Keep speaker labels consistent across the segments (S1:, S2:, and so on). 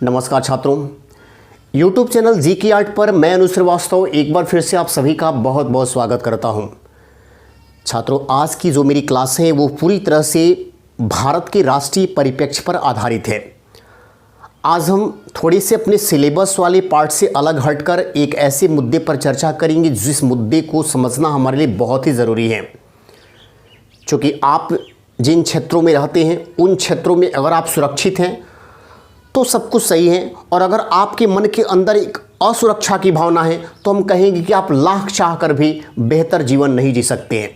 S1: नमस्कार छात्रों, YouTube channel जी की आर्ट पर मैं अनुज श्रीवास्तव एक बार फिर से आप सभी का बहुत बहुत स्वागत करता हूं। छात्रों, आज की जो मेरी क्लास है वो पूरी तरह से भारत के राष्ट्रीय परिप्रेक्ष्य पर आधारित है। आज हम थोड़े से अपने सिलेबस वाले पार्ट से अलग हटकर एक ऐसे मुद्दे पर चर्चा करेंगे जिस मुद्दे को समझना हमारे लिए बहुत ही ज़रूरी है। क्योंकि आप जिन क्षेत्रों में रहते हैं उन क्षेत्रों में अगर आप सुरक्षित हैं तो सब कुछ सही है, और अगर आपके मन के अंदर एक असुरक्षा की भावना है तो हम कहेंगे कि आप लाख चाह कर भी बेहतर जीवन नहीं जी सकते हैं।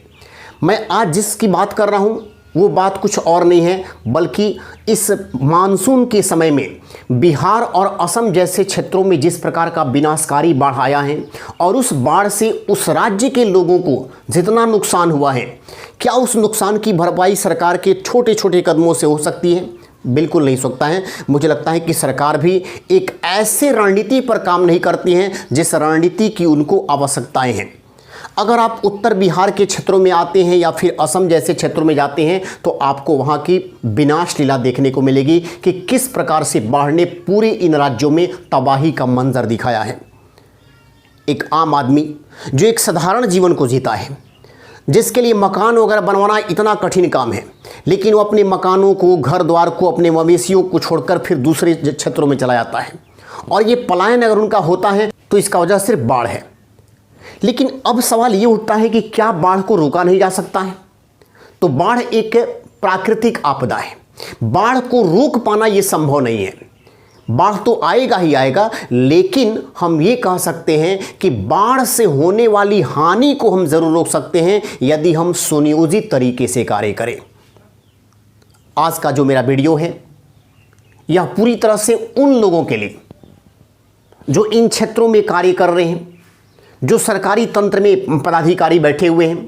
S1: मैं आज जिसकी बात कर रहा हूँ वो बात कुछ और नहीं है, बल्कि इस मानसून के समय में बिहार और असम जैसे क्षेत्रों में जिस प्रकार का विनाशकारी बाढ़ आया है और उस बाढ़ से उस राज्य के लोगों को जितना नुकसान हुआ है, क्या उस नुकसान की भरपाई सरकार के छोटे छोटे कदमों से हो सकती है? बिल्कुल नहीं सकता है। मुझे लगता है कि सरकार भी एक ऐसे रणनीति पर काम नहीं करती है जिस रणनीति की उनको आवश्यकताएं हैं। अगर आप उत्तर बिहार के क्षेत्रों में आते हैं या फिर असम जैसे क्षेत्रों में जाते हैं तो आपको वहां की विनाश लीला देखने को मिलेगी कि किस प्रकार से बाढ़ ने पूरे इन राज्यों में तबाही का मंजर दिखाया है। एक आम आदमी जो एक साधारण जीवन को जीता है, जिसके लिए मकान वगैरह बनवाना इतना कठिन काम है, लेकिन वो अपने मकानों को, घर द्वार को, अपने मवेशियों को छोड़कर फिर दूसरे क्षेत्रों में चला जाता है, और ये पलायन अगर उनका होता है तो इसका वजह सिर्फ बाढ़ है। लेकिन अब सवाल ये उठता है कि क्या बाढ़ को रोका नहीं जा सकता है? तो बाढ़ एक प्राकृतिक आपदा है, बाढ़ को रोक पाना ये संभव नहीं है। बाढ़ तो आएगा ही आएगा, लेकिन हम ये कह सकते हैं कि बाढ़ से होने वाली हानि को हम जरूर रोक सकते हैं यदि हम सुनियोजित तरीके से कार्य करें। आज का जो मेरा वीडियो है यह पूरी तरह से उन लोगों के लिए जो इन क्षेत्रों में कार्य कर रहे हैं, जो सरकारी तंत्र में पदाधिकारी बैठे हुए हैं,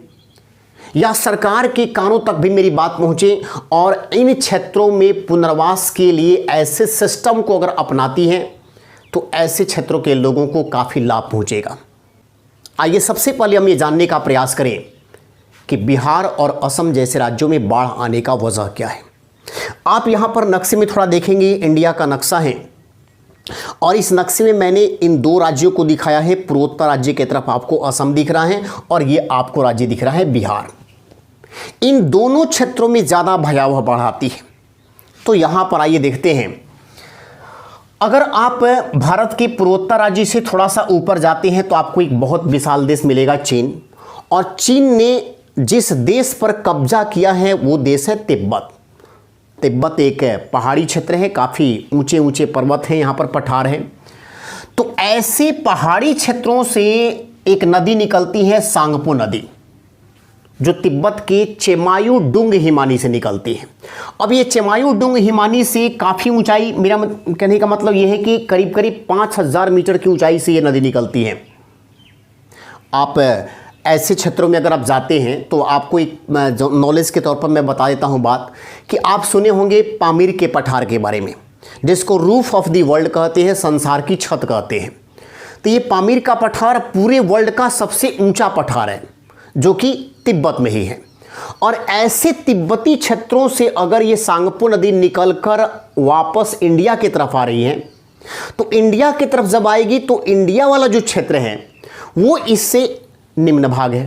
S1: या सरकार के कानों तक भी मेरी बात पहुंचे और इन क्षेत्रों में पुनर्वास के लिए ऐसे सिस्टम को अगर अपनाती हैं तो ऐसे क्षेत्रों के लोगों को काफ़ी लाभ पहुंचेगा। आइए सबसे पहले हम ये जानने का प्रयास करें कि बिहार और असम जैसे राज्यों में बाढ़ आने का वजह क्या है। आप यहाँ पर नक्शे में थोड़ा देखेंगे, इंडिया का नक्शा है, और इस नक्शे में मैंने इन दो राज्यों को दिखाया है। पूर्वोत्तर राज्य की तरफ आपको असम दिख रहा है और ये आपको राज्य दिख रहा है बिहार। इन दोनों क्षेत्रों में ज़्यादा भयावह बाढ़ आती है। तो यहाँ पर आइए देखते हैं। अगर आप भारत के पूर्वोत्तर राज्य से थोड़ा सा ऊपर जाते हैं तो आपको एक बहुत विशाल देश मिलेगा, चीन। और चीन ने जिस देश पर कब्जा किया है वो देश है तिब्बत। तिब्बत एक पहाड़ी क्षेत्र है, काफ़ी ऊंचे ऊंचे पर्वत हैं, यहाँ पर पठार है। तो ऐसे पहाड़ी क्षेत्रों से एक नदी निकलती है, सांगपो नदी, जो तिब्बत के चेमायुडुंग हिमानी से निकलती है। अब ये चेमायुडुंग हिमानी से काफ़ी ऊंचाई, मेरा कहने का मतलब ये है कि करीब करीब 5000 मीटर की ऊंचाई से ये नदी निकलती है। आप ऐसे क्षेत्रों में अगर आप जाते हैं तो आपको एक नॉलेज के तौर पर मैं बता देता हूं बात, कि आप सुने होंगे पामीर के पठार के बारे में, जिसको रूफ ऑफ द वर्ल्ड कहते हैं, संसार की छत कहते हैं। तो ये पामीर का पठार पूरे वर्ल्ड का सबसे ऊंचा पठार है, जो कि तिब्बत में ही है। और ऐसे तिब्बती क्षेत्रों से अगर ये सांगपो नदी निकलकर वापस इंडिया की तरफ आ रही है, तो इंडिया की तरफ जब आएगी तो इंडिया वाला जो क्षेत्र है वो इससे निम्न भाग है।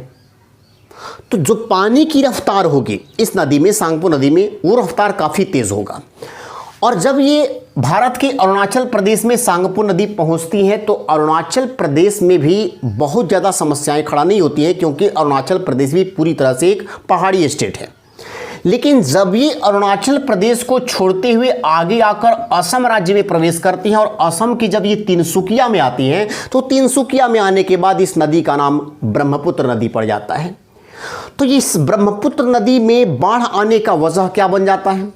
S1: तो जो पानी की रफ्तार होगी इस नदी में, सांगपो नदी में, वो रफ्तार काफ़ी तेज़ होगा। और जब ये भारत के अरुणाचल प्रदेश में सांगपो नदी पहुंचती है तो अरुणाचल प्रदेश में भी बहुत ज़्यादा समस्याएं खड़ा नहीं होती हैं, क्योंकि अरुणाचल प्रदेश भी पूरी तरह से एक पहाड़ी स्टेट है। लेकिन जब ये अरुणाचल प्रदेश को छोड़ते हुए आगे आकर असम राज्य में प्रवेश करती हैं और असम की जब ये तिनसुकिया में आती हैं तो तिनसुकिया में आने के बाद इस नदी का नाम ब्रह्मपुत्र नदी पड़ जाता है। तो इस ब्रह्मपुत्र नदी में बाढ़ आने का वजह क्या बन जाता है?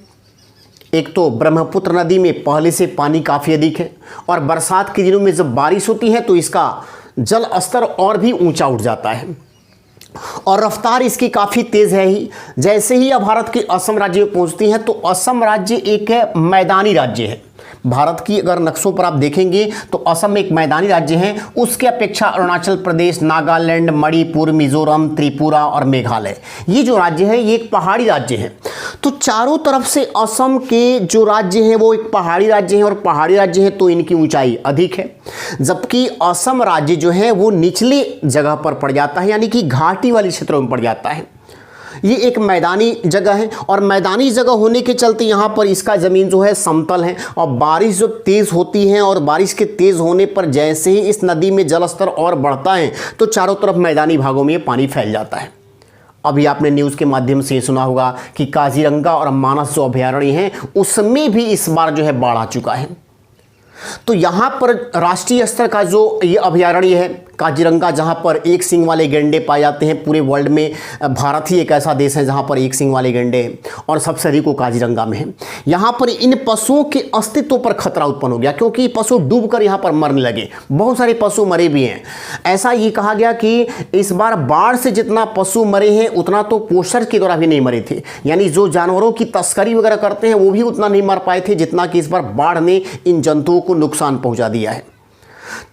S1: एक तो ब्रह्मपुत्र नदी में पहले से पानी काफ़ी अधिक है, और बरसात के दिनों में जब बारिश होती है तो इसका जल स्तर और भी ऊंचा उठ जाता है, और रफ्तार इसकी काफ़ी तेज़ है ही। जैसे ही यह भारत के असम राज्य में पहुंचती है तो असम राज्य एक मैदानी राज्य है, भारत की अगर नक्शों पर आप देखेंगे तो असम एक मैदानी राज्य है, उसके अपेक्षा अरुणाचल प्रदेश, नागालैंड, मणिपुर, मिजोरम, त्रिपुरा और मेघालय, ये जो राज्य है ये एक पहाड़ी राज्य है। तो चारों तरफ से असम के जो राज्य हैं वो एक पहाड़ी राज्य हैं, और पहाड़ी राज्य हैं तो इनकी ऊंचाई अधिक है, जबकि असम राज्य जो है वो निचले जगह पर पड़ जाता है, यानी कि घाटी वाले क्षेत्रों में पड़ जाता है। ये एक मैदानी जगह है, और मैदानी जगह होने के चलते यहाँ पर इसका ज़मीन जो है समतल है, और बारिश जो तेज़ होती है और बारिश के तेज़ होने पर जैसे ही इस नदी में जलस्तर और बढ़ता है तो चारों तरफ मैदानी भागों में पानी फैल जाता है। अभी आपने न्यूज़ के माध्यम से सुना होगा कि काजीरंगा और मानस जो अभयारण्य हैं उसमें भी इस बार जो है बाढ़ आ चुका है। तो यहाँ पर राष्ट्रीय स्तर का जो ये अभयारण्य है काजीरंगा, जहाँ पर एक सींग वाले गैंडे पाए जाते हैं, पूरे वर्ल्ड में भारत ही एक ऐसा देश है जहाँ पर एक सींग वाले गैंडे हैं, और सबसे अधिक वो काजीरंगा में है। यहाँ पर इन पशुओं के अस्तित्व पर खतरा उत्पन्न हो गया, क्योंकि पशु डूबकर यहाँ पर मरने लगे, बहुत सारे पशु मरे भी हैं। ऐसा ये कहा गया कि इस बार बाढ़ से जितना पशु मरे हैं उतना तो पोषण के द्वारा भी नहीं मरे थे, यानी जो जानवरों की तस्करी वगैरह करते हैं वो भी उतना नहीं मर पाए थे जितना कि इस बार बाढ़ ने इन जंतुओं को नुकसान पहुँचा दिया है।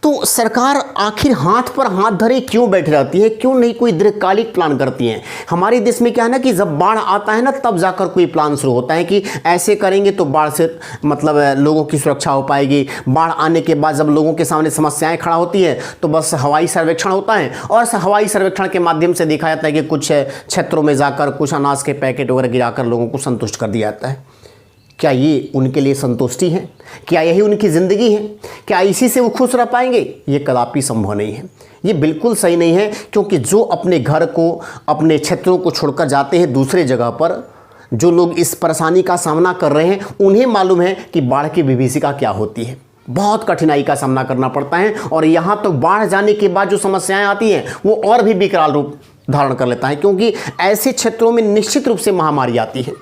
S1: तो सरकार आखिर हाथ पर हाथ धरे क्यों बैठी रहती है, क्यों नहीं कोई दीर्घकालिक प्लान करती है। हमारे देश में क्या है ना कि जब बाढ़ आता है ना तब जाकर कोई प्लान शुरू होता है कि ऐसे करेंगे तो बाढ़ से मतलब लोगों की सुरक्षा हो पाएगी। बाढ़ आने के बाद जब लोगों के सामने समस्याएं खड़ा होती हैं तो बस हवाई सर्वेक्षण होता है, और हवाई सर्वेक्षण के माध्यम से देखा जाता है कि कुछ क्षेत्रों में जाकर कुछ अनाज के पैकेट वगैरह गिराकर लोगों को संतुष्ट कर दिया जाता है। क्या ये उनके लिए संतुष्टि है? क्या यही उनकी ज़िंदगी है? क्या इसी से वो खुश रह पाएंगे? ये कदापि संभव नहीं है। ये बिल्कुल सही नहीं है, क्योंकि जो अपने घर को, अपने क्षेत्रों को छोड़कर जाते हैं दूसरे जगह पर, जो लोग इस परेशानी का सामना कर रहे हैं उन्हें मालूम है कि बाढ़ की विभीषिका क्या होती है। बहुत कठिनाई का सामना करना पड़ता है, और यहाँ तो बाढ़ जाने के बाद जो समस्याएं आती हैं वो और भी विकराल रूप धारण कर लेता है, क्योंकि ऐसे क्षेत्रों में निश्चित रूप से महामारी आती है।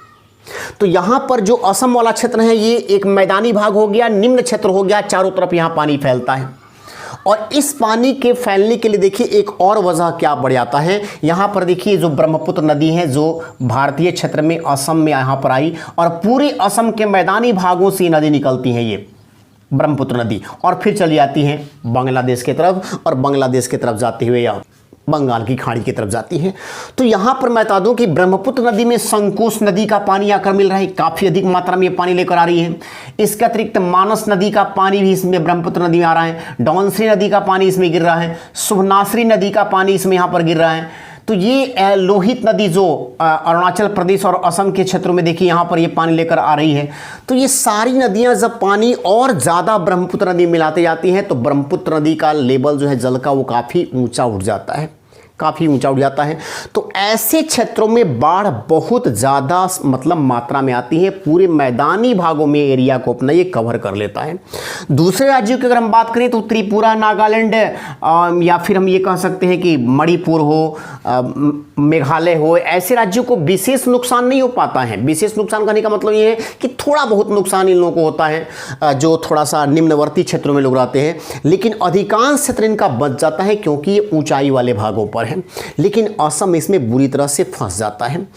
S1: तो यहाँ पर जो असम वाला क्षेत्र है ये एक मैदानी भाग हो गया, निम्न क्षेत्र हो गया, चारों तरफ यहाँ पानी फैलता है। और इस पानी के फैलने के लिए देखिए एक और वजह क्या बढ़ जाता है। यहाँ पर देखिए जो ब्रह्मपुत्र नदी है जो भारतीय क्षेत्र में असम में यहाँ पर आई, और पूरे असम के मैदानी भागों से नदी निकलती है ये ब्रह्मपुत्र नदी, और फिर चली जाती है बांग्लादेश की तरफ, और बांग्लादेश की तरफ जाते हुए या बंगाल की खाड़ी की तरफ जाती है। तो यहाँ पर मैं बता दूं कि ब्रह्मपुत्र नदी में संकोश नदी का पानी आकर मिल रहा है, काफ़ी अधिक मात्रा में ये पानी लेकर आ रही है। इसके अतिरिक्त मानस नदी का पानी भी इसमें ब्रह्मपुत्र नदी में आ रहा है, डॉन्सरी नदी का पानी इसमें गिर रहा है, सुबनासरी नदी का पानी इसमें यहाँ पर गिर रहा है। तो ये लोहित नदी जो अरुणाचल प्रदेश और असम के क्षेत्रों में देखिए यहाँ पर ये पानी लेकर आ रही है। तो ये सारी नदियाँ जब पानी और ज़्यादा ब्रह्मपुत्र नदी मिलाते जाती हैं तो ब्रह्मपुत्र नदी का लेवल जो है जल का वो काफ़ी ऊंचा उठ जाता है, काफ़ी ऊंचा उठ जाता है। तो ऐसे क्षेत्रों में बाढ़ बहुत ज़्यादा मतलब मात्रा में आती है, पूरे मैदानी भागों में एरिया को अपना ये कवर कर लेता है। दूसरे राज्यों की अगर हम बात करें तो त्रिपुरा, नागालैंड, या फिर हम ये कह सकते हैं कि मणिपुर हो, मेघालय हो, ऐसे राज्यों को विशेष नुकसान नहीं हो पाता है। विशेष नुकसान करने का मतलब ये है कि थोड़ा बहुत नुकसान इन लोगों को होता है जो थोड़ा सा निम्नवर्ती क्षेत्रों में लोग रहते हैं, लेकिन अधिकांश क्षेत्र इनका बच जाता है क्योंकि ये ऊंचाई वाले भागों पर है। लेकिन असम इसमें बुरी तरह से फंस जाता है।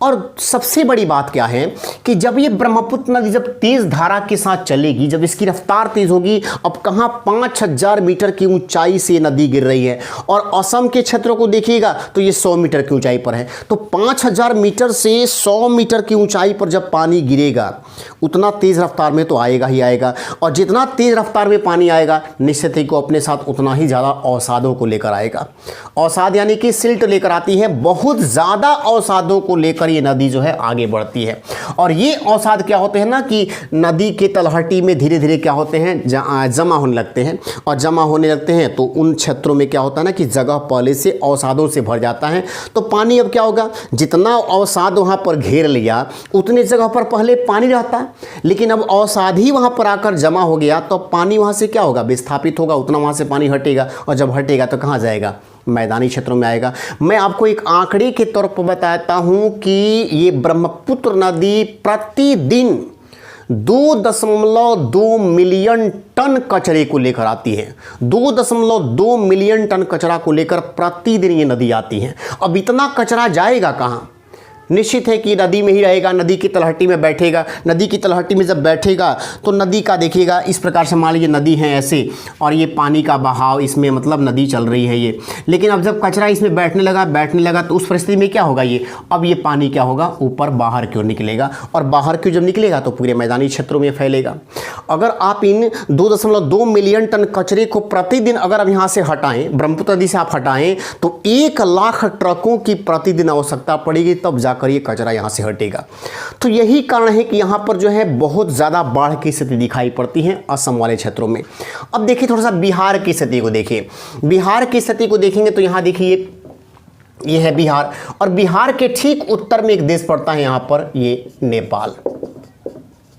S1: और सबसे बड़ी बात क्या है कि जब ये ब्रह्मपुत्र नदी जब तेज धारा के साथ चलेगी, जब इसकी रफ्तार तेज होगी, अब कहां 5000 मीटर की ऊंचाई से नदी गिर रही है, और असम के क्षेत्रों को देखिएगा तो ये 100 मीटर की ऊंचाई पर है। तो 5000 मीटर से 100 मीटर की ऊंचाई पर जब पानी गिरेगा उतना तेज रफ्तार में तो आएगा ही आएगा, और जितना तेज रफ्तार में पानी आएगा निश्चित ही को अपने साथ उतना ही ज़्यादा अवसादों को लेकर आएगा। अवसाद यानी कि सिल्ट लेकर आती है, बहुत ज़्यादा अवसादों को लेकर ये नदी जो है आगे बढ़ती है। और ये अवसाद क्या होते हैं ना कि नदी के तलहटी में धीरे धीरे क्या होते हैं जमा होने लगते हैं, और जमा होने लगते हैं तो उन क्षेत्रों में क्या होता है ना कि जगह पहले से अवसादों से भर जाता है। तो पानी अब क्या होगा, जितना अवसाद वहाँ पर घेर लिया उतने जगह पर पहले पानी रहता है, लेकिन अब अवसाद ही वहाँ पर आकर जमा हो गया तो पानी वहाँ से क्या होगा, विस्थापित होगा, उतना वहाँ से पानी हटेगा, और जब हटेगा तो कहाँ जाएगा, मैदानी क्षेत्रों में आएगा। मैं आपको एक आंकड़े के तौर पर बताता हूं कि ये ब्रह्मपुत्र नदी प्रतिदिन 2.2 मिलियन टन कचरे को लेकर आती है। 2.2 मिलियन टन कचरा को लेकर प्रतिदिन ये नदी आती है। अब इतना कचरा जाएगा कहाँ? निश्चित है कि नदी में ही रहेगा, नदी की तलहटी में बैठेगा। नदी की तलहटी में जब बैठेगा तो नदी का देखिएगा इस प्रकार से, मान लीजिए नदी है ऐसे और ये पानी का बहाव इसमें मतलब नदी चल रही है ये, लेकिन अब जब कचरा इसमें बैठने लगा तो उस परिस्थिति में क्या होगा, ये अब ये पानी क्या होगा, ऊपर बाहर की ओर निकलेगा, और बाहर की ओर जब निकलेगा तो पूरे मैदानी क्षेत्रों में फैलेगा। अगर आप इन 2.2 मिलियन टन कचरे को प्रतिदिन अगर आप यहाँ से हटाएं, ब्रह्मपुत्र नदी से आप हटाएं, तो 1 लाख ट्रकों की प्रतिदिन आवश्यकता पड़ेगी, तब जाकर ये कचरा यहाँ से हटेगा। तो यही कारण है कि यहाँ पर जो है बहुत ज़्यादा बाढ़ की स्थिति दिखाई पड़ती है असम वाले क्षेत्रों में। अब देखिए थोड़ा सा बिहार की स्थिति को देखिए। बिहार की स्थिति को देखेंगे तो यहाँ देखिए ये है बिहार, और बिहार के ठीक उत्तर में एक देश पड़ता है यहाँ पर, ये नेपाल।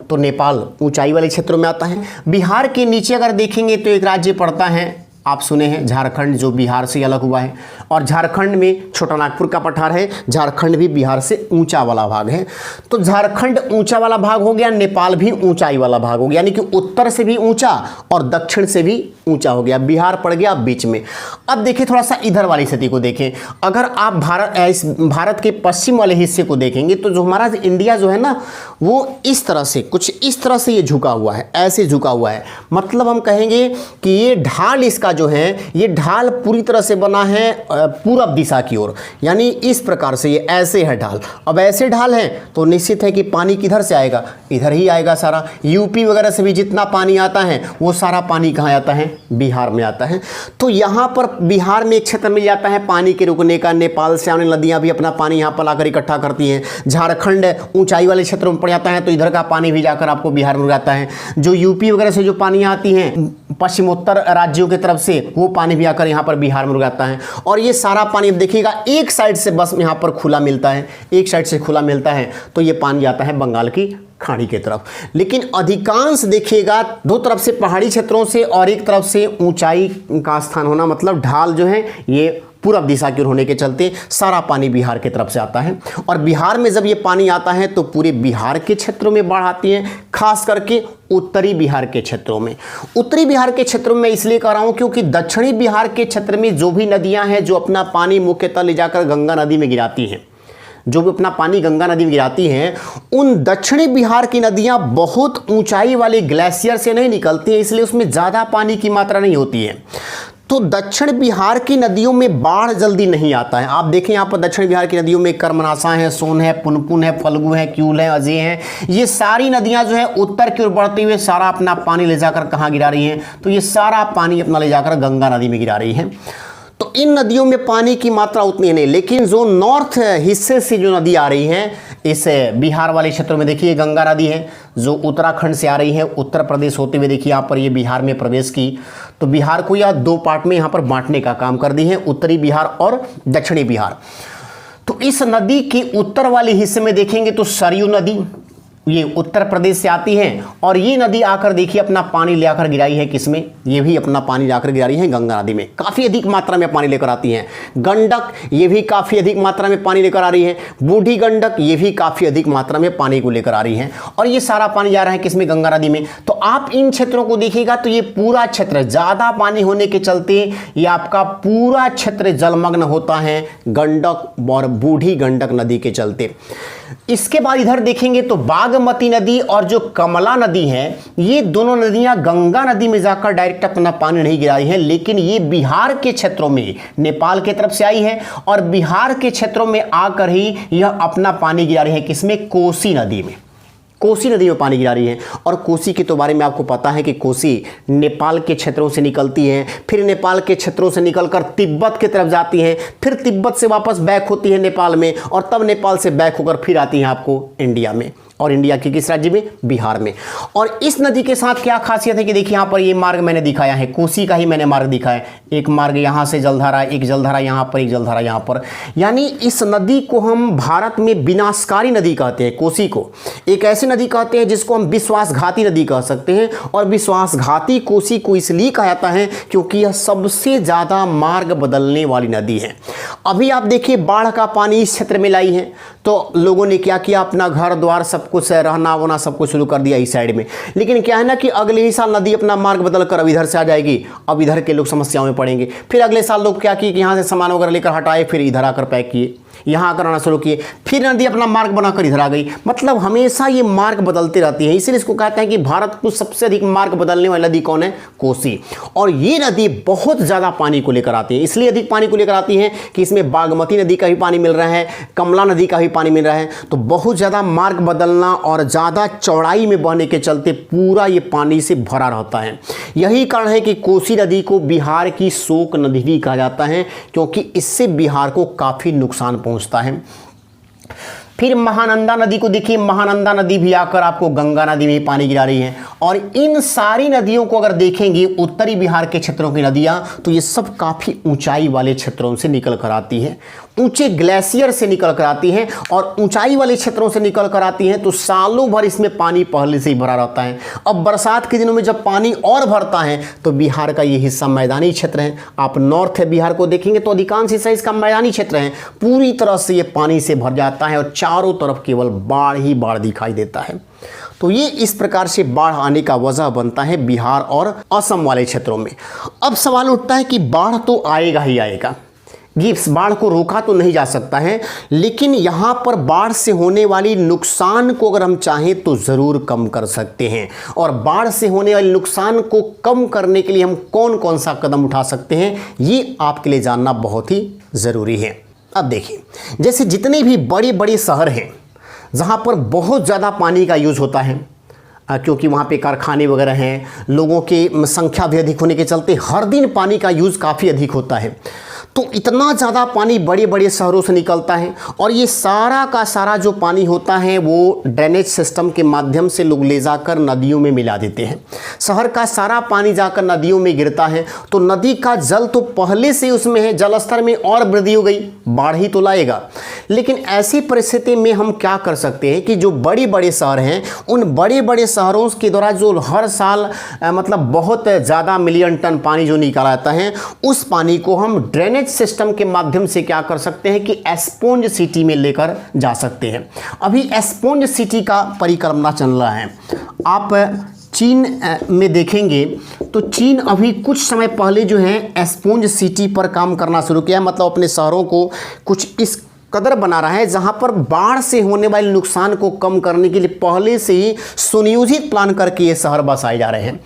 S1: तो नेपाल ऊंचाई वाले क्षेत्रों में आता है। बिहार के नीचे अगर देखेंगे तो एक राज्य पड़ता है, आप सुने हैं झारखंड, जो बिहार से अलग हुआ है, और झारखंड में छोटा नागपुर का पठार है। झारखंड भी बिहार से ऊंचा वाला भाग है। तो झारखंड ऊंचा वाला भाग हो गया, नेपाल भी ऊंचाई वाला भाग हो गया, यानी कि उत्तर से भी ऊंचा और दक्षिण से भी ऊंचा हो गया। बिहार पड़ गया बीच में। अब देखिए थोड़ा सा इधर वाली स्थिति को देखें। अगर आप भारत के पश्चिम वाले हिस्से को देखेंगे तो जो हमारा इंडिया जो है ना, वो इस तरह से, कुछ इस तरह से ये झुका हुआ है, ऐसे झुका हुआ है। मतलब हम कहेंगे कि ये ढाल इसका जो है, ये ढाल पूरी तरह से बना है पूरब दिशा की ओर, यानी इस प्रकार से ये ऐसे है ढाल। अब ऐसे ढाल है तो निश्चित है कि पानी किधर से आएगा, इधर ही आएगा सारा। यूपी वगैरह से भी जितना पानी आता है वो सारा पानी कहाँ आता है, बिहार में आता है। तो यहाँ पर बिहार में एक क्षेत्र मिल जाता है पानी के रुकने का। नेपाल से आने नदियाँ भी अपना पानी यहाँ पर आकर इकट्ठा करती हैं। झारखंड ऊंचाई वाले क्षेत्रों में पड़ जाता है तो इधर का पानी भी जाकर आपको बिहार में रुक जाता है। जो यूपी वगैरह से जो पानी आती हैं पश्चिमोत्तर राज्यों की तरफ से, वो पानी भी आकर यहाँ पर बिहार में रुक जाता है। और ये सारा पानी देखिएगा एक साइड से बस यहाँ पर खुला मिलता है, एक साइड से खुला मिलता है, तो ये पानी जाता है बंगाल की खाड़ी की तरफ। लेकिन अधिकांश देखिएगा दो तरफ से पहाड़ी क्षेत्रों से और एक तरफ से ऊंचाई का स्थान होना, मतलब ढाल जो है ये पूरब दिशा की ओर होने के चलते सारा पानी बिहार की तरफ से आता है। और बिहार में जब ये पानी आता है तो पूरे बिहार के क्षेत्रों में बाढ़ आती है, खास करके उत्तरी बिहार के क्षेत्रों में। उत्तरी बिहार के क्षेत्रों में इसलिए कह रहा हूं क्योंकि दक्षिणी बिहार के क्षेत्र में जो भी नदियां हैं जो अपना पानी मुख्यतः ले जाकर गंगा नदी में गिराती हैं, जो भी अपना पानी गंगा नदी में गिराती हैं, उन दक्षिणी बिहार की नदियां बहुत ऊंचाई वाले ग्लेशियर से नहीं निकलती हैं, इसलिए उसमें ज़्यादा पानी की मात्रा नहीं होती है। तो दक्षिण बिहार की नदियों में बाढ़ जल्दी नहीं आता है। आप देखें यहाँ पर दक्षिण बिहार की नदियों में कर्मनाशा है, सोन है, पुनपुन है, फल्गु है, क्यूल है, अजय है, ये सारी नदियाँ जो है उत्तर की ओर बढ़ते हुए सारा अपना पानी ले जाकर कहाँ गिरा रही हैं, तो ये सारा पानी अपना ले जाकर गंगा नदी में गिरा रही है। तो इन नदियों में पानी की मात्रा उतनी नहीं, लेकिन जो नॉर्थ हिस्से से जो नदी आ रही है इस बिहार वाले क्षेत्रों में देखिए गंगा नदी है जो उत्तराखंड से आ रही है, उत्तर प्रदेश होते हुए देखिए यहाँ पर ये बिहार में प्रवेश की। तो बिहार को यह 2 पार्ट में यहाँ पर बांटने का काम कर दी है, उत्तरी बिहार और दक्षिणी बिहार। तो इस नदी के उत्तर वाले हिस्से में देखेंगे तो सरयू नदी ये उत्तर प्रदेश से आती है, और ये नदी आकर देखिए अपना पानी ले आकर गिराई है किसमें, ये भी अपना पानी लाकर गिरा रही है गंगा नदी में। काफ़ी अधिक मात्रा में पानी लेकर आती हैं। गंडक ये भी काफ़ी अधिक मात्रा में पानी लेकर आ रही है। बूढ़ी गंडक ये भी काफ़ी अधिक मात्रा में पानी को लेकर आ रही है, और ये सारा पानी जा रहा है किसमें, गंगा नदी में। तो आप इन क्षेत्रों को देखिएगा तो ये पूरा क्षेत्र ज़्यादा पानी होने के चलते ये आपका पूरा क्षेत्र जलमग्न होता है गंडक और बूढ़ी गंडक नदी के चलते। इसके बाद इधर देखेंगे तो बागमती नदी और जो कमला नदी है, ये दोनों नदियां गंगा नदी में जाकर डायरेक्ट अपना पानी नहीं गिरा रही हैं, लेकिन ये बिहार के क्षेत्रों में नेपाल की तरफ से आई है और बिहार के क्षेत्रों में आकर ही यह अपना पानी गिरा रही है किसमें, कोसी नदी में। कोसी नदी में पानी गिरा रही है। और कोसी के तो बारे में आपको पता है कि कोसी नेपाल के क्षेत्रों से निकलती है, फिर नेपाल के क्षेत्रों से निकलकर तिब्बत की तरफ जाती है, फिर तिब्बत से वापस बैक होती है नेपाल में, और तब नेपाल से बैक होकर फिर आती है आपको इंडिया में, और इंडिया के किस राज्य में, बिहार में। और इस नदी के साथ क्या खासियत है कि देखिए यहाँ पर ये मार्ग मैंने दिखाया है, कोसी का ही मैंने मार्ग दिखाया है। एक मार्ग यहाँ से जलधारा, एक जलधारा यहाँ पर, एक जलधारा यहाँ पर, यानी इस नदी को हम भारत में विनाशकारी नदी कहते हैं। कोसी को एक ऐसी नदी कहते हैं जिसको हम विश्वासघाती नदी कह सकते हैं, और विश्वासघाती कोसी को इसलिए कहा जाता है क्योंकि यह सबसे ज़्यादा मार्ग बदलने वाली नदी है। अभी आप देखिए बाढ़ का पानी इस क्षेत्र में लाई है, तो लोगों ने क्या किया, अपना घर द्वार सब कुछ रहना वना सब कुछ शुरू कर दिया इस साइड में। लेकिन क्या है ना कि अगले ही साल नदी अपना मार्ग बदल कर अब इधर से आ जाएगी, अब इधर के लोग समस्याओं में पड़ेंगे। फिर अगले साल लोग क्या किए कि यहाँ से सामान वगैरह लेकर हटाए, फिर इधर आकर पैक किए। यहाँ आकर आना शुरू किए, फिर नदी अपना मार्ग बनाकर इधर आ गई। मतलब हमेशा ये मार्ग बदलते रहती है, इसलिए इसको कहते हैं कि भारत को सबसे अधिक मार्ग बदलने वाली नदी कौन है? कोसी। और ये नदी बहुत ज़्यादा पानी को लेकर आती है, इसलिए अधिक पानी को लेकर आती है कि इसमें बागमती नदी का भी पानी मिल रहा है, कमला नदी का भी पानी मिल रहा है। तो बहुत ज़्यादा मार्ग बदलना और ज़्यादा चौड़ाई में बहने के चलते पूरा ये पानी से भरा रहता है। यही कारण है कि कोसी नदी को बिहार की शोक नदी भी कहा जाता है, क्योंकि इससे बिहार को काफ़ी नुकसान पहुंचता है। फिर महानंदा नदी को देखिए, महानंदा नदी भी आकर आपको गंगा नदी में पानी गिरा रही है। और इन सारी नदियों को अगर देखेंगे उत्तरी बिहार के क्षेत्रों की नदियां, तो ये सब काफ़ी ऊंचाई वाले क्षेत्रों से निकल कर आती है, ऊंचे ग्लेशियर से निकल कर आती हैं। और ऊंचाई वाले क्षेत्रों से निकल कर आती हैं तो सालों भर इसमें पानी पहले से ही भरा रहता है। अब बरसात के दिनों में जब पानी और भरता है तो बिहार का ये हिस्सा मैदानी क्षेत्र है। आप नॉर्थ बिहार को देखेंगे तो अधिकांश हिस्सा इसका मैदानी क्षेत्र है, पूरी तरह से ये पानी से भर जाता है और चारों तरफ केवल बाढ़ ही बाढ़ दिखाई देता है। तो ये इस प्रकार से बाढ़ आने का वजह बनता है बिहार और असम वाले क्षेत्रों में। अब सवाल उठता है कि बाढ़ तो आएगा ही आएगा, इस बाढ़ को रोका तो नहीं जा सकता है, लेकिन यहाँ पर बाढ़ से होने वाली नुकसान को अगर हम चाहें तो ज़रूर कम कर सकते हैं। और बाढ़ से होने वाले नुकसान को कम करने के लिए हम कौन कौन सा कदम उठा सकते हैं, ये आपके लिए जानना बहुत ही ज़रूरी है। अब देखिए, जैसे जितने भी बड़े बड़े शहर हैं जहाँ पर बहुत ज़्यादा पानी का यूज़ होता है, क्योंकि वहाँ पे कारखाने वगैरह हैं, लोगों की संख्या भी अधिक होने के चलते हर दिन पानी का यूज़ काफ़ी अधिक होता है। तो इतना ज़्यादा पानी बड़े बड़े शहरों से निकलता है और ये सारा का सारा जो पानी होता है वो ड्रेनेज सिस्टम के माध्यम से लोग ले जाकर नदियों में मिला देते हैं। शहर का सारा पानी जाकर नदियों में गिरता है तो नदी का जल तो पहले से उसमें है, जलस्तर में और वृद्धि हो गई, बाढ़ ही तो लाएगा। लेकिन ऐसी परिस्थिति में हम क्या कर सकते हैं कि जो बड़े बड़े शहर हैं उन बड़े बड़े शहरों के द्वारा जो हर साल मतलब बहुत ज़्यादा मिलियन टन पानी जो निकाला जाता है, उस पानी को हम ड्रेनेज सिस्टम के माध्यम से क्या कर सकते हैं कि स्पॉन्ज सिटी में लेकर जा सकते हैं। अभी स्पॉन्ज सिटी का परिकल्पना चल रहा है। आप चीन में देखेंगे तो चीन अभी कुछ समय पहले जो है स्पॉन्ज सिटी पर काम करना शुरू किया, मतलब अपने शहरों को कुछ इस कदर बना रहा है जहां पर बाढ़ से होने वाले नुकसान को कम करने के लिए पहले से ही सुनियोजित प्लान करके ये शहर बसाए जा रहे हैं।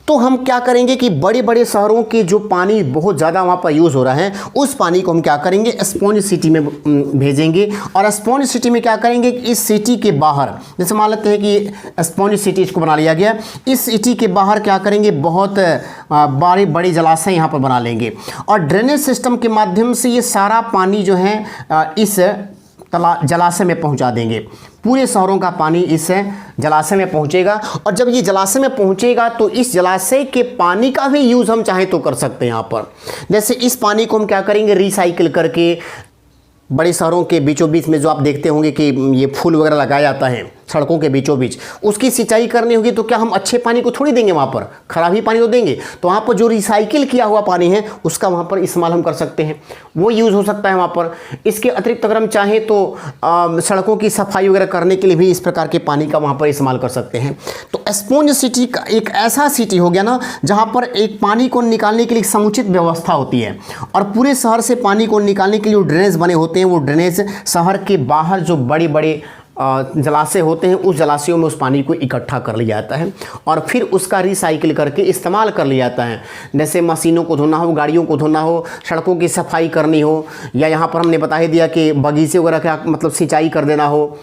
S1: तो हम क्या करेंगे कि बड़े बड़े शहरों के जो पानी बहुत ज़्यादा वहाँ पर यूज़ हो रहा है उस पानी को हम क्या करेंगे स्पॉन्ज सिटी में भेजेंगे। और स्पॉन्ज सिटी में क्या करेंगे, इस सिटी के बाहर, जैसे मान लेते हैं कि स्पॉन्ज सिटी इसको बना लिया गया, इस सिटी के बाहर क्या करेंगे बहुत बड़े बड़े जलाशय यहाँ पर बना लेंगे और ड्रेनेज सिस्टम के माध्यम से ये सारा पानी जो है इस जलाशय में पहुंचा देंगे। पूरे शहरों का पानी इस जलाशय में पहुंचेगा और जब ये जलाशय में पहुंचेगा तो इस जलाशय के पानी का भी यूज़ हम चाहें तो कर सकते हैं। यहाँ पर जैसे इस पानी को हम क्या करेंगे रिसाइकिल करके बड़े शहरों के बीचों बीच में जो आप देखते होंगे कि ये फूल वगैरह लगाया जाता है सड़कों के बीचों बीच, उसकी सिंचाई करनी होगी तो क्या हम अच्छे पानी को थोड़ी देंगे, वहाँ पर खराब ही पानी तो देंगे। तो वहाँ पर जो रिसाइकिल किया हुआ पानी है उसका वहाँ पर इस्तेमाल हम कर सकते हैं, वो यूज़ हो सकता है वहाँ पर। इसके अतिरिक्त अगर हम चाहें तो सड़कों की सफाई वगैरह करने के लिए भी इस प्रकार के पानी का वहाँ पर इस्तेमाल कर सकते हैं। तो स्पॉन्ज सिटी का एक ऐसा सिटी हो गया ना जहाँ पर एक पानी को निकालने के लिए समुचित व्यवस्था होती है और पूरे शहर से पानी को निकालने के लिए जो ड्रेनेज बने होते हैं वो ड्रेनेज शहर के बाहर जो बड़े बड़े जलाशय होते हैं उस जलाशयों में उस पानी को इकट्ठा कर लिया जाता है और फिर उसका रिसाइकिल करके इस्तेमाल कर लिया जाता है। जैसे मशीनों को धोना हो, गाड़ियों को धोना हो, सड़कों की सफाई करनी हो, या यहाँ पर हमने बता ही दिया कि बगीचे वगैरह का मतलब सिंचाई कर देना हो,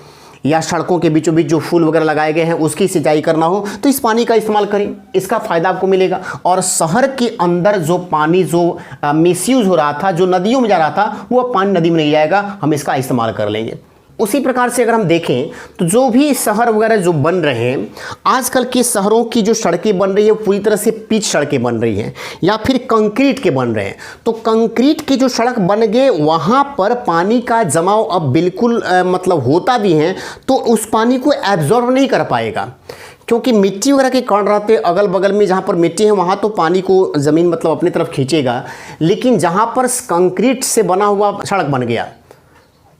S1: या सड़कों के बीचों बीच जो फूल वगैरह लगाए गए हैं उसकी सिंचाई करना हो, तो इस पानी का इस्तेमाल करें, इसका फ़ायदा आपको मिलेगा। और शहर के अंदर जो पानी जो मिसयूज़ हो रहा था, जो नदियों में जा रहा था, वो पानी नदी में नहीं जाएगा, हम इसका इस्तेमाल कर लेंगे। उसी प्रकार से अगर हम देखें तो जो भी शहर वगैरह जो बन रहे हैं, आजकल के शहरों की जो सड़कें बन रही है पूरी तरह से पिच सड़कें बन रही हैं या फिर कंक्रीट के बन रहे हैं। तो कंक्रीट की जो सड़क बन गए वहाँ पर पानी का जमाव अब बिल्कुल मतलब होता भी है तो उस पानी को एब्जॉर्ब नहीं कर पाएगा, क्योंकि मिट्टी वगैरह के कण रहते अगल बगल में, जहाँ पर मिट्टी है वहाँ तो पानी को ज़मीन मतलब अपनी तरफ खींचेगा, लेकिन जहाँ पर कंक्रीट से बना हुआ सड़क बन गया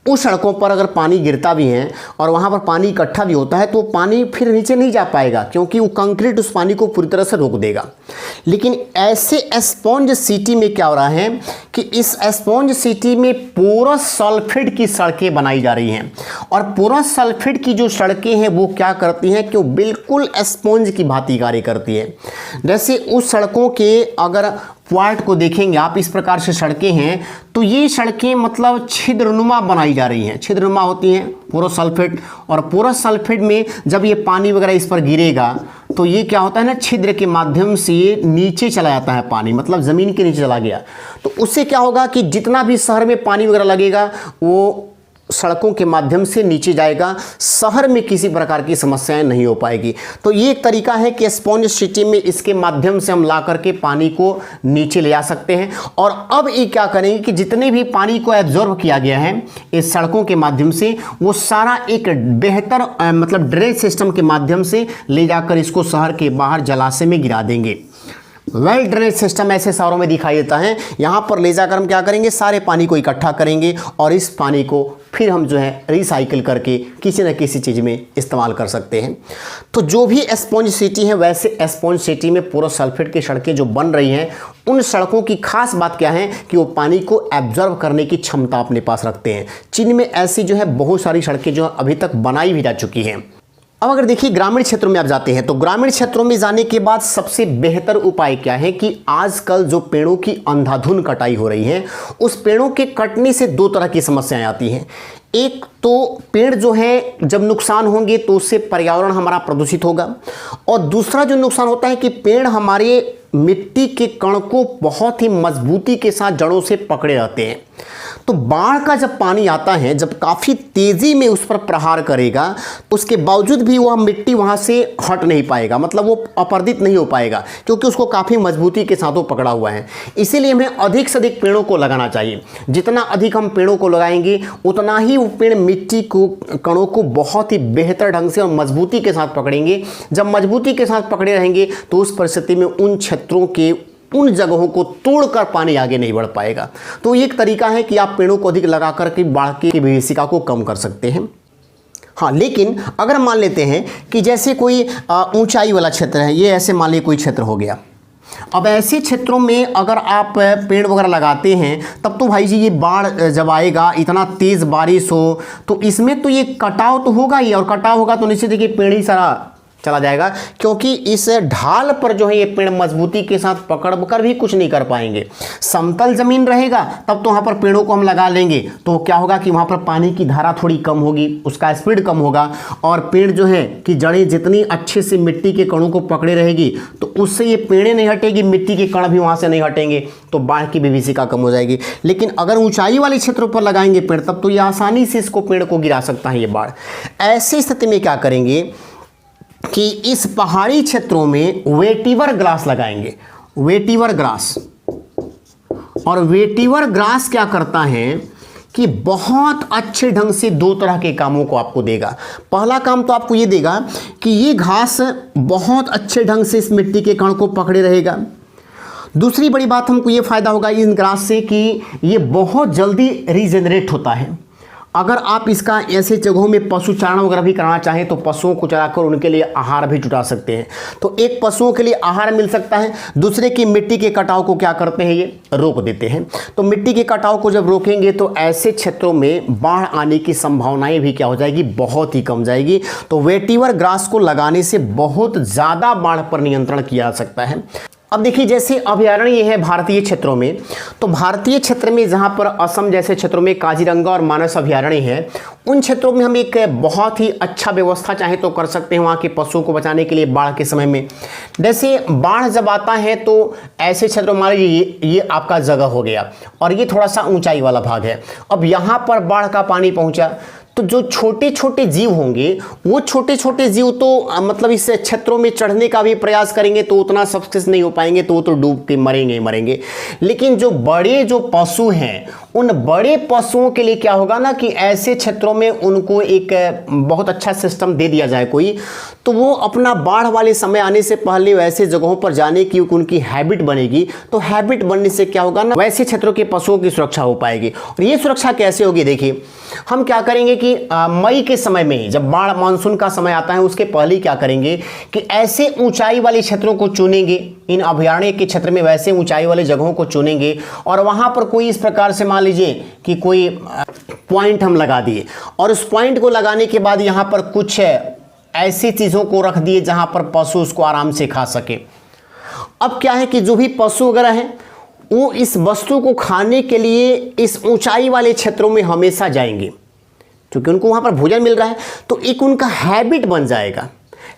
S1: उस सड़कों पर अगर पानी गिरता भी है और वहाँ पर पानी इकट्ठा भी होता है तो पानी फिर नीचे नहीं जा पाएगा, क्योंकि वो कंक्रीट उस पानी को पूरी तरह से रोक देगा। लेकिन ऐसे स्पॉन्ज सिटी में क्या हो रहा है कि इस स्पॉन्ज सिटी में पोरस सल्फेट की सड़कें बनाई जा रही हैं, और पोरस सल्फेट की जो सड़कें हैं वो क्या करती हैं कि वो बिल्कुल स्पॉन्ज की भांति कार्य करती है। जैसे उस सड़कों के अगर प्वाइंट को देखेंगे आप, इस प्रकार से सड़कें हैं, तो ये सड़कें मतलब छिद्रनुमा बनाई जा रही हैं। छिद्रनुमा होती हैं पोरस सल्फेट, और पोरस सल्फेट में जब ये पानी वगैरह इस पर गिरेगा तो ये क्या होता है ना, छिद्र के माध्यम से नीचे चला जाता है पानी, मतलब ज़मीन के नीचे चला गया। तो उससे क्या होगा कि जितना भी शहर में पानी वगैरह लगेगा वो सड़कों के माध्यम से नीचे जाएगा, शहर में किसी प्रकार की समस्याएं नहीं हो पाएगी। तो ये एक तरीका है कि स्पॉन्ज सिटी में इसके माध्यम से हम ला करके पानी को नीचे ले आ सकते हैं। और अब ये क्या करेंगे कि जितने भी पानी को एब्जॉर्ब किया गया है इस सड़कों के माध्यम से, वो सारा एक बेहतर मतलब ड्रेनेज सिस्टम के माध्यम से ले जाकर इसको शहर के बाहर जलाशय में गिरा देंगे। वेल ड्रेनेज सिस्टम ऐसे शहरों में दिखाई देता है। यहाँ पर ले जाकर हम क्या करेंगे, सारे पानी को इकट्ठा करेंगे और इस पानी को फिर हम जो है रिसाइकिल करके किसी न किसी चीज़ में इस्तेमाल कर सकते हैं। तो जो भी स्पॉन्ज सिटी है, वैसे स्पॉन्ज सिटी में पोरस सल्फेट की सड़कें जो बन रही हैं, उन सड़कों की खास बात क्या है कि वो पानी को एब्जॉर्ब करने की क्षमता अपने पास रखते हैं। चीन में ऐसी जो है बहुत सारी सड़कें जो अभी तक बनाई भी जा चुकी हैं। अब अगर देखिए ग्रामीण क्षेत्रों में आप जाते हैं तो ग्रामीण क्षेत्रों में जाने के बाद सबसे बेहतर उपाय क्या है कि आजकल जो पेड़ों की अंधाधुंध कटाई हो रही है, उस पेड़ों के कटने से दो तरह की समस्याएं आती हैं। एक तो पेड़ जो है जब नुकसान होंगे तो उससे पर्यावरण हमारा प्रदूषित होगा, और दूसरा जो नुकसान होता है कि पेड़ हमारे मिट्टी के कण को बहुत ही मजबूती के साथ जड़ों से पकड़े रहते हैं। तो बाढ़ का जब पानी आता है, जब काफ़ी तेज़ी में उस पर प्रहार करेगा, उसके बावजूद भी वह मिट्टी वहाँ से हट नहीं पाएगा, मतलब वो अपरदित नहीं हो पाएगा, क्योंकि उसको काफ़ी मजबूती के साथ वो पकड़ा हुआ है। इसीलिए हमें अधिक से अधिक पेड़ों को लगाना चाहिए। जितना अधिक हम पेड़ों को लगाएंगे उतना ही वो पेड़ मिट्टी को कणों को बहुत ही बेहतर ढंग से और मजबूती के साथ पकड़ेंगे। जब मजबूती के साथ पकड़े रहेंगे तो उस परिस्थिति में उन क्षेत्रों के उन जगहों को तोड़कर पानी आगे नहीं बढ़ पाएगा। तो एक तरीका है कि आप पेड़ों को अधिक लगा करके बाढ़ की विभीषिका को कम कर सकते हैं। हाँ, लेकिन अगर मान लेते हैं कि जैसे कोई ऊंचाई वाला क्षेत्र है, ये ऐसे मान लीजिए कोई क्षेत्र हो गया। अब ऐसे क्षेत्रों में अगर आप पेड़ वगैरह लगाते हैं तब तो भाई जी ये बाढ़ जब आएगा, इतना तेज़ बारिश हो तो इसमें तो ये कटाव तो होगा ही, और कटाव होगा तो निश्चित देखिए पेड़ ही सारा चला जाएगा, क्योंकि इस ढाल पर जो है ये पेड़ मजबूती के साथ पकड़ कर भी कुछ नहीं कर पाएंगे। समतल जमीन रहेगा तब तो वहाँ पर पेड़ों को हम लगा लेंगे, तो क्या होगा कि वहाँ पर पानी की धारा थोड़ी कम होगी, उसका स्पीड कम होगा, और पेड़ जो है कि जड़ें जितनी अच्छे से मिट्टी के कणों को पकड़े रहेगी तो उससे ये पेड़ें नहीं हटेगी, मिट्टी के कण भी वहाँ से नहीं हटेंगे, तो बाढ़ की विभीषिका कम हो जाएगी। लेकिन अगर ऊंचाई वाले क्षेत्रों पर लगाएंगे पेड़, तब तो ये आसानी से इसको पेड़ को गिरा सकता है ये बाढ़। ऐसी स्थिति में क्या करेंगे कि इस पहाड़ी क्षेत्रों में वेटिवर ग्रास लगाएंगे। वेटिवर ग्रास, और वेटिवर ग्रास क्या करता है कि बहुत अच्छे ढंग से दो तरह के कामों को आपको देगा। पहला काम तो आपको ये देगा कि ये घास बहुत अच्छे ढंग से इस मिट्टी के कण को पकड़े रहेगा। दूसरी बड़ी बात हमको ये फ़ायदा होगा इन ग्रास से कि ये बहुत जल्दी रीजेनरेट होता है। अगर आप इसका ऐसे जगहों में पशु चारण वगैरह भी कराना चाहें तो पशुओं को चराकर उनके लिए आहार भी जुटा सकते हैं। तो एक पशुओं के लिए आहार मिल सकता है, दूसरे की मिट्टी के कटाव को क्या करते हैं, ये रोक देते हैं। तो मिट्टी के कटाव को जब रोकेंगे तो ऐसे क्षेत्रों में बाढ़ आने की संभावनाएं भी क्या हो जाएगी, बहुत ही कम जाएगी। तो वेटिवर ग्रास को लगाने से बहुत ज़्यादा बाढ़ पर नियंत्रण किया जा सकता है। अब देखिए जैसे अभयारण्य है भारतीय क्षेत्रों में, तो भारतीय क्षेत्र में जहाँ पर असम जैसे क्षेत्रों में काजीरंगा और मानस अभयारण्य है, उन क्षेत्रों में हम एक बहुत ही अच्छा व्यवस्था चाहे तो कर सकते हैं वहाँ के पशुओं को बचाने के लिए बाढ़ के समय में। जैसे बाढ़ जब आता है तो ऐसे क्षेत्रों मान लीजिए ये आपका जगह हो गया और ये थोड़ा सा ऊंचाई वाला भाग है। अब यहाँ पर बाढ़ का पानी पहुँचा तो जो छोटे छोटे जीव होंगे वो छोटे छोटे जीव तो मतलब इस क्षेत्रों में चढ़ने का भी प्रयास करेंगे तो उतना सक्सेस नहीं हो पाएंगे, तो वो तो डूब के मरेंगे ही मरेंगे। लेकिन जो बड़े जो पशु हैं, उन बड़े पशुओं के लिए क्या होगा ना कि ऐसे क्षेत्रों में उनको एक बहुत अच्छा सिस्टम दे दिया जाए कोई, तो वो अपना बाढ़ वाले समय आने से पहले वैसे जगहों पर जाने की उनकी हैबिट बनेगी। तो हैबिट बनने से क्या होगा ना, वैसे क्षेत्रों के पशुओं की सुरक्षा हो पाएगी। और ये सुरक्षा कैसे होगी, देखिए हम क्या करेंगे कि मई के समय में जब बाढ़ मानसून का समय आता है उसके पहले क्या करेंगे कि ऐसे ऊंचाई वाले क्षेत्रों को चुनेंगे, इन अभयारण्य के क्षेत्र में वैसे ऊंचाई वाले जगहों को चुनेंगे और वहां पर कोई इस प्रकार से मान लीजिए कि कोई पॉइंट हम लगा दिए और उस पॉइंट को लगाने के बाद यहां पर कुछ ऐसी चीजों को रख दिए जहां पर पशु उसको आराम से खा सके। अब क्या है कि जो भी पशु वगैरह हैं वो इस वस्तु को खाने के लिए इस ऊंचाई वाले क्षेत्रों में हमेशा जाएंगे, क्योंकि उनको वहां पर भोजन मिल रहा है। तो एक उनका हैबिट बन जाएगा,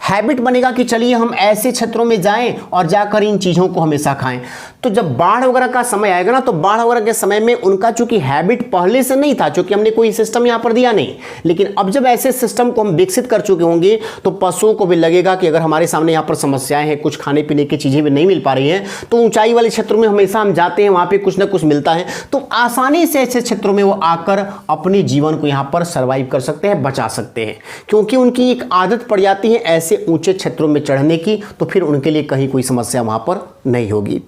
S1: हैबिट बनेगा कि चलिए हम ऐसे क्षेत्रों में जाएं और जाकर इन चीज़ों को हमेशा खाएं। तो जब बाढ़ वगैरह का समय आएगा ना, तो बाढ़ वगैरह के समय में उनका चूंकि हैबिट पहले से नहीं था, क्योंकि हमने कोई सिस्टम यहाँ पर दिया नहीं, लेकिन अब जब ऐसे सिस्टम को हम विकसित कर चुके होंगे तो पशुओं को भी लगेगा कि अगर हमारे सामने यहाँ पर समस्याएं हैं, कुछ खाने पीने की चीज़ें भी नहीं मिल पा रही हैं, तो ऊंचाई वाले क्षेत्रों में हमेशा हम जाते हैं, वहाँ पर कुछ ना कुछ मिलता है, तो आसानी से ऐसे क्षेत्रों में वो आकर अपने जीवन को यहाँ पर सर्वाइव कर सकते हैं, बचा सकते हैं, क्योंकि उनकी एक आदत पड़ जाती है ऐसे ऊंचे क्षेत्रों में चढ़ने की। तो फिर उनके लिए कहीं कोई समस्या वहां पर नहीं होगी।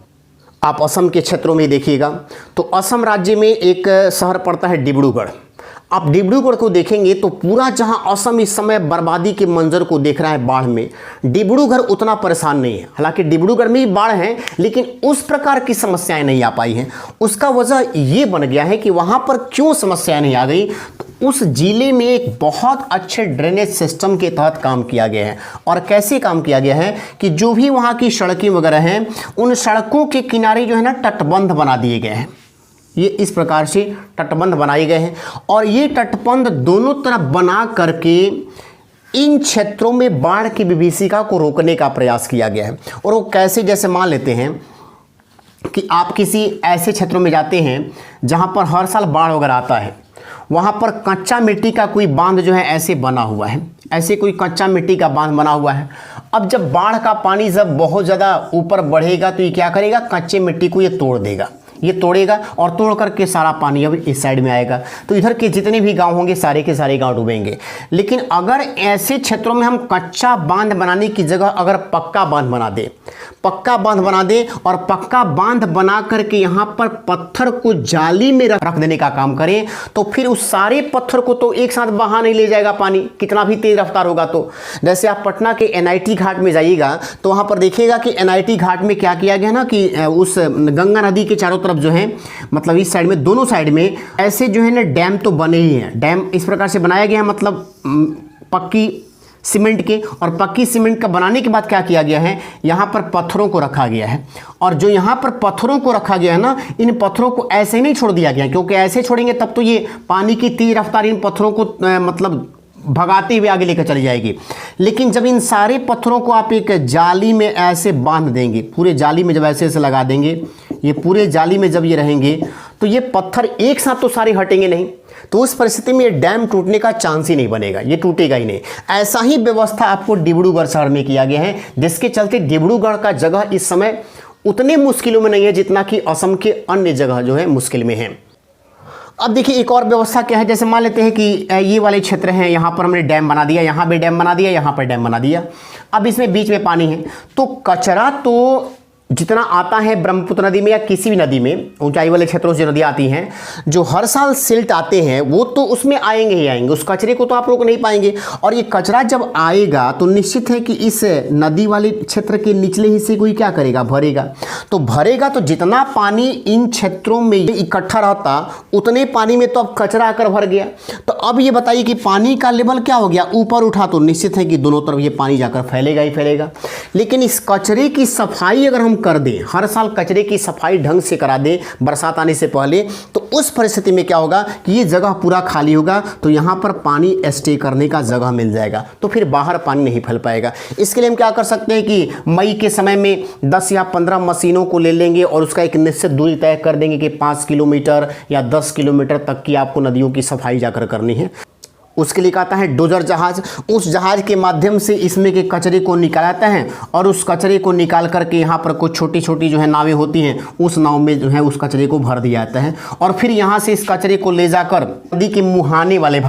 S1: आप असम के क्षेत्रों में देखिएगा तो असम राज्य में एक शहर पड़ता है डिब्रूगढ़। आप डिब्रूगढ़ को देखेंगे तो पूरा जहां असम इस समय बर्बादी के मंजर को देख रहा है बाढ़ में, डिब्रूगढ़ उतना परेशान नहीं है। हालांकि डिब्रूगढ़ में भी बाढ़ है, लेकिन उस प्रकार की समस्याएं नहीं आ पाई हैं। उसका वजह यह बन गया है कि वहां पर क्यों समस्याएं नहीं आ गई, तो उस जिले में एक बहुत अच्छे ड्रेनेज सिस्टम के तहत काम किया गया है। और कैसे काम किया गया है कि जो भी वहां की सड़कें वगैरह हैं, उन सड़कों के किनारे जो है ना तटबंध बना दिए गए हैं। ये इस प्रकार से तटबंध बनाए गए हैं और ये तटबंध दोनों तरफ बना करके इन क्षेत्रों में बाढ़ की विभीषिका को रोकने का प्रयास किया गया है। और वो कैसे, जैसे मान लेते हैं कि आप किसी ऐसे क्षेत्रों में जाते हैं जहां पर हर साल बाढ़ वगैरह आता है, वहां पर कच्चा मिट्टी का कोई बांध जो है ऐसे बना हुआ है, ऐसे कोई कच्चा मिट्टी का बांध बना हुआ है। अब जब बाढ़ का पानी जब बहुत ज़्यादा ऊपर बढ़ेगा तो ये क्या करेगा, कच्चे मिट्टी को ये तोड़ देगा, ये तोड़ेगा और तोड़ करके सारा पानी अब इस साइड में आएगा। तो इधर के जितने भी गांव होंगे सारे के सारे गांव डूबेंगे। लेकिन अगर ऐसे क्षेत्रों में हम कच्चा बांध बनाने की जगह अगर पक्का बांध बना दे, पक्का बांध बना दे और पक्का बांध बना करके यहाँ पर पत्थर को जाली में रख देने का काम करें, तो फिर उस सारे पत्थर को तो एक साथ बहा नहीं ले जाएगा पानी, कितना भी तेज रफ्तार होगा। तो जैसे आप पटना के एनआईटी घाट में जाइएगा तो वहाँ पर देखिएगा कि एनआईटी घाट में क्या किया गया ना कि उस गंगा नदी के चारों तरफ जो है, मतलब इस साइड में दोनों साइड में ऐसे जो है ना डैम तो बने ही हैं। डैम इस प्रकार से बनाया गया है, मतलब पक्की सीमेंट के, और पक्की सीमेंट का बनाने के बाद क्या किया गया है, यहाँ पर पत्थरों को रखा गया है। और जो यहाँ पर पत्थरों को रखा गया है ना, इन पत्थरों को ऐसे नहीं छोड़ दिया गया, क्योंकि ऐसे छोड़ेंगे तब तो ये पानी की तेज रफ्तार इन पत्थरों को मतलब भगाते हुए आगे लेकर चली जाएगी। लेकिन जब इन सारे पत्थरों को आप एक जाली में ऐसे बांध देंगे, पूरे जाली में जब ऐसे ऐसे लगा देंगे, ये पूरे जाली में जब ये रहेंगे तो ये पत्थर एक साथ तो सारे हटेंगे नहीं, तो उस परिस्थिति में ये डैम टूटने का चांस ही नहीं बनेगा, ये टूटेगा ही नहीं। ऐसा ही व्यवस्था आपको डिब्रूगढ़ शहर में किया गया है, जिसके चलते डिब्रूगढ़ का जगह इस समय उतने मुश्किलों में नहीं है जितना कि असम के अन्य जगह जो है मुश्किल में है। अब देखिए एक और व्यवस्था क्या है, जैसे मान लेते हैं कि ये वाले क्षेत्र हैं, यहाँ पर हमने डैम बना दिया, यहाँ भी डैम बना दिया, यहाँ पर डैम बना दिया। अब इसमें बीच में पानी है, तो कचरा तो जितना आता है ब्रह्मपुत्र नदी में या किसी भी नदी में, ऊंचाई वाले क्षेत्रों से जो नदियाँ आती हैं, जो हर साल सिल्ट आते हैं वो तो उसमें आएंगे ही आएंगे, उस कचरे को तो आप रोक नहीं पाएंगे। और ये कचरा जब आएगा तो निश्चित है कि इस नदी वाले क्षेत्र के निचले हिस्से को ही क्या करेगा, भरेगा। तो भरेगा तो जितना पानी इन क्षेत्रों में इकट्ठा रहता उतने पानी में तो अब कचरा आकर भर गया। तो अब ये बताइए कि पानी का लेवल क्या हो गया, ऊपर उठा, तो निश्चित है कि दोनों तरफ ये पानी जाकर फैलेगा ही फैलेगा। लेकिन इस कचरे की सफाई अगर हम कर दें, हर साल कचरे की सफाई ढंग से करा दें बरसात आने से पहले, तो उस परिस्थिति में क्या होगा कि ये जगह पूरा खाली होगा, तो यहाँ पर पानी स्टे करने का जगह मिल जाएगा, तो फिर बाहर पानी नहीं फैल पाएगा। इसके लिए हम क्या कर सकते हैं कि मई के समय में 10 या 15 मशीनों को ले लेंगे और उसका एक निश्चित दूरी तय कर देंगे कि 5 किलोमीटर या 10 किलोमीटर तक की आपको नदियों की सफाई जाकर करनी है। उसके लिए आता है डोजर जहाज। उस जहाज के माध्यम से इसमें के कचरे को निकालता है और उस कचरे को निकाल करके यहाँ पर कुछ छोटी छोटी जो है नावें होती हैं, उस नाव में जो है उस कचरे को भर दिया जाता है और फिर यहाँ से इस कचरे को ले जाकर नदी के मुहाने वाले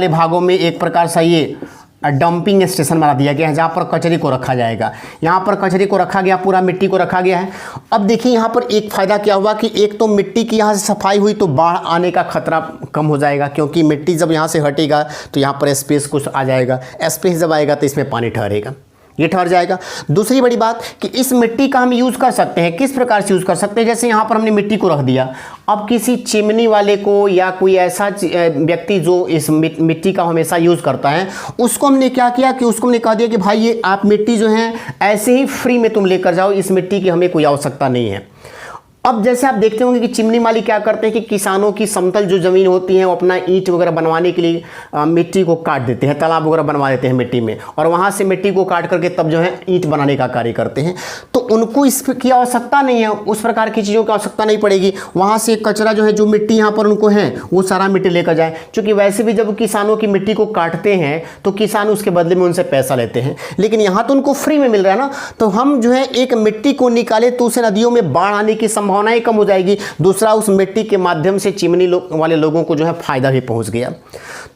S1: भागों में एक प्रकार से ये डंपिंग स्टेशन बना दिया गया है जहाँ पर कचरे को रखा जाएगा। यहाँ पर कचरे को रखा गया, पूरा मिट्टी को रखा गया है। अब देखिए यहाँ पर एक फ़ायदा क्या हुआ कि एक तो मिट्टी की यहाँ से सफाई हुई तो बाढ़ आने का खतरा कम हो जाएगा, क्योंकि मिट्टी जब यहाँ से हटेगा तो यहाँ पर स्पेस कुछ आ जाएगा, स्पेस जब आएगा तो इसमें पानी ठहरेगा, ये ठहर जाएगा। दूसरी बड़ी बात कि इस मिट्टी का हम यूज़ कर सकते हैं। किस प्रकार से यूज़ कर सकते हैं? जैसे यहाँ पर हमने मिट्टी को रख दिया, अब किसी चिमनी वाले को या कोई ऐसा व्यक्ति जो इस मिट्टी का हमेशा यूज़ करता है, उसको हमने क्या किया कि उसको हमने कह दिया कि भाई ये आप मिट्टी जो है ऐसे ही फ्री में तुम लेकर जाओ, इस मिट्टी की हमें कोई आवश्यकता नहीं है। अब जैसे आप देखते होंगे कि चिमनी मालिक क्या करते हैं कि किसानों की समतल जो ज़मीन होती है वो अपना ईंट वगैरह बनवाने के लिए मिट्टी को काट देते हैं, तालाब वगैरह बनवा देते हैं मिट्टी में, और वहाँ से मिट्टी को काट करके तब जो है ईंट बनाने का कार्य करते हैं। तो उनको इसकी आवश्यकता नहीं है, उस प्रकार की चीज़ों की आवश्यकता नहीं पड़ेगी। वहाँ से कचरा जो है, जो मिट्टी यहाँ पर उनको है वो सारा मिट्टी लेकर जाए, क्योंकि वैसे भी जब किसानों की मिट्टी को काटते हैं तो किसान उसके बदले में उनसे पैसा लेते हैं, लेकिन यहाँ तो उनको फ्री में मिल रहा है ना। तो हम जो है एक मिट्टी को निकाले तो उसे नदियों में बाढ़ आने की संभावनाएं कम हो जाएगी। दूसरा, उस मिट्टी के माध्यम से चिमनी वाले लोगों को जो है फायदा भी पहुंच गया।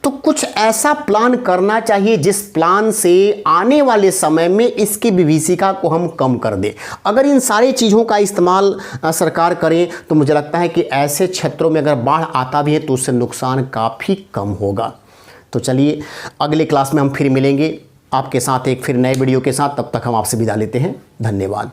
S1: तो कुछ ऐसा प्लान करना चाहिए जिस प्लान से आने वाले समय में इसकी विभीषिका को हम कम कर दें। अगर इन सारी चीज़ों का इस्तेमाल सरकार करे तो मुझे लगता है कि ऐसे क्षेत्रों में अगर बाढ़ आता भी है तो उससे नुकसान काफ़ी कम होगा। तो चलिए अगले क्लास में हम फिर मिलेंगे आपके साथ एक फिर नए वीडियो के साथ। तब तक हम आपसे विदा लेते हैं। धन्यवाद।